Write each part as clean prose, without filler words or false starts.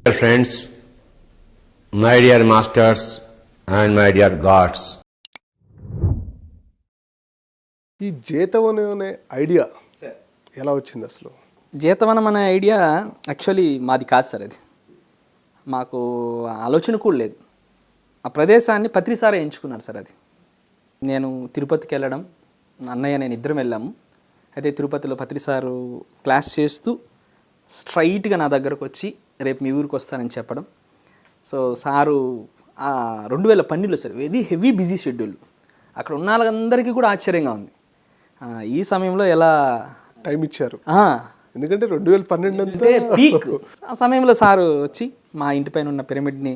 Dear friends, my dear masters and my dear gods. ఈ జీతవనం అనే idea ఎలా వచ్చింది అసలు? జీతవనం అనే ఐడియా యాక్చువల్లీ మాది కాదు సార్. అది మాకు ఆలోచన కూడా లేదు. ఆ ప్రదేశాన్ని పత్రిసారే ఎంచుకున్నారు సార్. అది నేను తిరుపతికి వెళ్ళడం, అన్నయ్య నేను ఇద్దరం వెళ్ళాము. అయితే తిరుపతిలో పత్రిసారు క్లాస్ చేస్తూ స్ట్రైట్గా నా దగ్గరకు వచ్చి రేపు మీ ఊరికి వస్తానని చెప్పడం. సో సారు 2012లో sir very heavy busy schedule. అక్కడ ఉన్న వాళ్ళందరికీ కూడా ఆశ్చర్యంగా ఉంది ఈ సమయంలో ఎలా టైం ఇచ్చారు. ఎందుకంటే 2012 అంటే పీక్. ఆ సమయంలో సారు వచ్చి మా ఇంటిపైన ఉన్న పిరమిడ్ని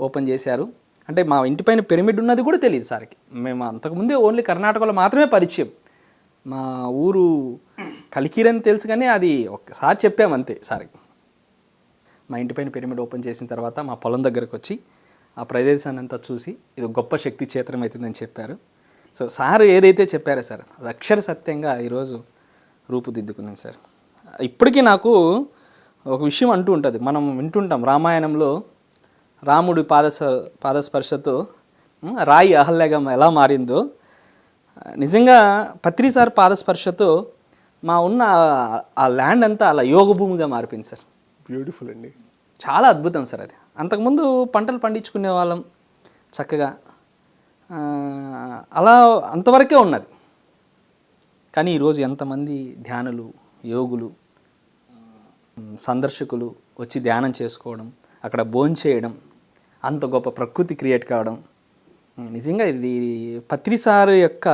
ఓపెన్ చేశారు. అంటే మా ఇంటిపైన పిరమిడ్ ఉన్నది కూడా తెలియదు సార్కి. మేము అంతకుముందే ఓన్లీ కర్ణాటకలో మాత్రమే పరిచయం. మా ఊరు కలికిరని తెలుసు, కానీ అది ఒక్కసారి చెప్పామంతే సార్కి. మా ఇంటిపైన పిరమిడ్ ఓపెన్ చేసిన తర్వాత మా పొలం దగ్గరకు వచ్చి ఆ ప్రదేశాన్ని అంతా చూసి ఇది గొప్ప శక్తి క్షేత్రం అవుతుందని చెప్పారు. సో సార్ ఏదైతే చెప్పారో సార్ అది అక్షర సత్యంగా ఈరోజు రూపుదిద్దుకున్నాను సార్. ఇప్పటికీ నాకు ఒక విషయం అంటూ ఉంటుంది. మనం వింటుంటాం రామాయణంలో రాముడి పాదస్పర్శతో రాయి అహల్యగా ఎలా మారిందో, నిజంగా పత్రిసార్ పాదస్పర్శతో మా ఉన్న ఆ ల్యాండ్ అంతా అలా యోగ భూమిగా మారిపోయింది సార్. బ్యూటిఫుల్ అండి, చాలా అద్భుతం సార్. అది అంతకుముందు పంటలు పండించుకునే వాళ్ళం చక్కగా, అలా అంతవరకే ఉన్నది. కానీ ఈరోజు ఎంతమంది ధ్యానులు, యోగులు, సందర్శకులు వచ్చి ధ్యానం చేసుకోవడం, అక్కడ భోంచేయడం, అంత గొప్ప ప్రకృతి క్రియేట్ కావడం, నిజంగా ఇది పత్రిసార్ యొక్క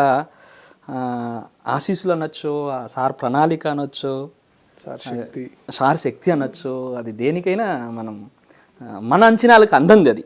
ఆశీస్సులు అనొచ్చు, సార్ ప్రణాళిక అనొచ్చు, సార్ శక్తి అనొచ్చు. అది దేనికైనా మన అంచనాలకు అందంది అది.